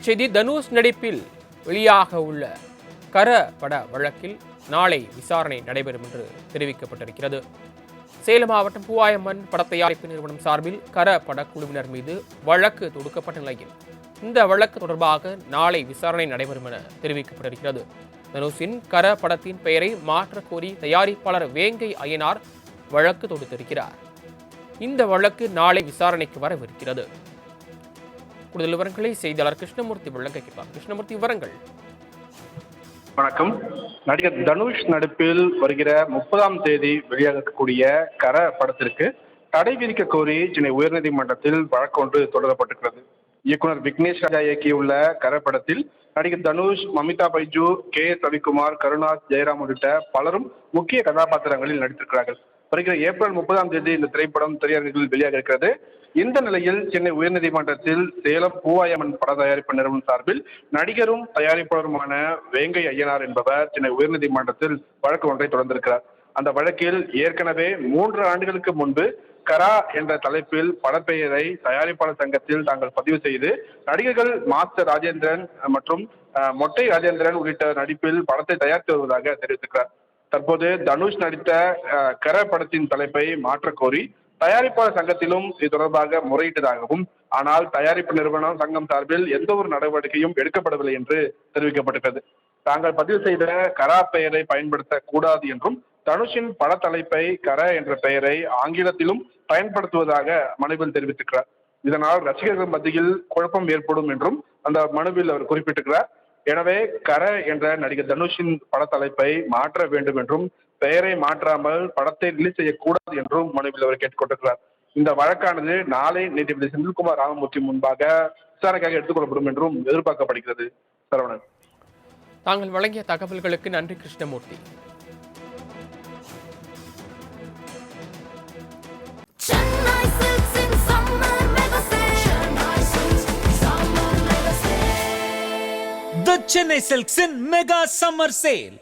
செய்தி தனுஷ் நடிப்பில் வெளியாக உள்ள கர பட வழக்கில் நாளை விசாரணை நடைபெறும் என்று தெரிவிக்கப்பட்டிருக்கிறது. சேலம் மாவட்டம் பூவாயம்மன் பட தயாரிப்பு நிறுவனம் சார்பில் கர படக்குழுவினர் மீது வழக்கு தொடுக்கப்பட்ட நிலையில் இந்த வழக்கு தொடர்பாக நாளை விசாரணை நடைபெறும் என தெரிவிக்கப்பட்டிருக்கிறது. தனுஷின் கர படத்தின் பெயரை மாற்றக் கோரி தயாரிப்பாளர் வேங்கை அய்யனார் வழக்கு தொடுத்திருக்கிறார். இந்த வழக்கு நாளை விசாரணைக்கு வரவிருக்கிறது. கூடுதல் விவரங்களை செய்தியாளர் கிருஷ்ணமூர்த்தி வழங்க கேட்பார். கிருஷ்ணமூர்த்தி, விவரங்கள். வணக்கம். நடிகர் தனுஷ் நடிப்பில் வருகிற 30ஆம் தேதி வெளியாகக்கூடிய கர படத்திற்கு தடை விதிக்க கோரி சென்னை உயர்நீதிமன்றத்தில் வழக்கு ஒன்று தொடரப்பட்டிருக்கிறது. இயக்குனர் விக்னேஷ் ராஜா இயக்கியுள்ள கர படத்தில் நடிகர் தனுஷ், மமிதா பைஜு, KS ரவிக்குமார், கருணாஸ், ஜெயராம் உள்ளிட்ட பலரும் முக்கிய கதாபாத்திரங்களில் நடித்திருக்கிறார்கள். வருகிற ஏப்ரல் 30ஆம் தேதி இந்த திரைப்படம் திரையரங்கில் வெளியாக இருக்கிறது. இந்த நிலையில் சென்னை உயர்நீதிமன்றத்தில் சேலம் பூவாயம்மன் பட தயாரிப்பு நிறுவனம் சார்பில் நடிகரும் தயாரிப்பாளருமான வேங்கை அய்யனார் என்பவர் சென்னை உயர்நீதிமன்றத்தில் வழக்கு ஒன்றை தொடர்ந்திருக்கிறார். அந்த வழக்கில் ஏற்கனவே 3 ஆண்டுகளுக்கு முன்பு கரா என்ற தலைப்பில் படப்பெயரை தயாரிப்பாளர் சங்கத்தில் தாங்கள் பதிவு செய்து நடிகர்கள் மாஸ்டர் ராஜேந்திரன் மற்றும் மொட்டை ராஜேந்திரன் உள்ளிட்ட நடிப்பில் படத்தை தயாரித்து வருவதாக தெரிவித்திருக்கிறார். தற்போது தனுஷ் நடித்த கர படத்தின் தலைப்பை மாற்ற கோரி தயாரிப்பாளர் சங்கத்திலும் இது தொடர்பாக முறையிட்டதாகவும், ஆனால் தயாரிப்பு நிறுவனம் சங்கம் சார்பில் எந்த ஒரு நடவடிக்கையும் எடுக்கப்படவில்லை என்று தெரிவிக்கப்பட்டிருக்கிறது. தாங்கள் பதிவு செய்த கரா பெயரை பயன்படுத்த கூடாது என்றும், தனுஷின் பட தலைப்பை கர என்ற பெயரை ஆங்கிலத்திலும் பயன்படுத்துவதாக மனுவில் தெரிவித்திருக்கிறார். இதனால் ரசிகர்கள் மத்தியில் குழப்பம் ஏற்படும் என்றும் அந்த மனுவில் அவர் குறிப்பிட்டிருக்கிறார். எனவே கர என்ற நடிகர் தனுஷின் பட தலைப்பை மாற்ற வேண்டும் என்றும், பெயரை மாற்றாமல் படத்தை ரிலீஸ் செய்யக்கூடாது என்றும் மனுவில் அவர் கேட்டுக்கொண்டிருக்கிறார். இந்த வழக்கானது நாளை நீதிபதி செந்தில்குமார் ராமமூர்த்தி முன்பாக விசாரணைக்காக எடுத்துக்கொள்ளப்படும் என்றும் எதிர்பார்க்கப்படுகிறது. சரவணன், தாங்கள் வழங்கிய தகவல்களுக்கு நன்றி Krishnamurthy. The Chennai Silks in Mega Summer Sale.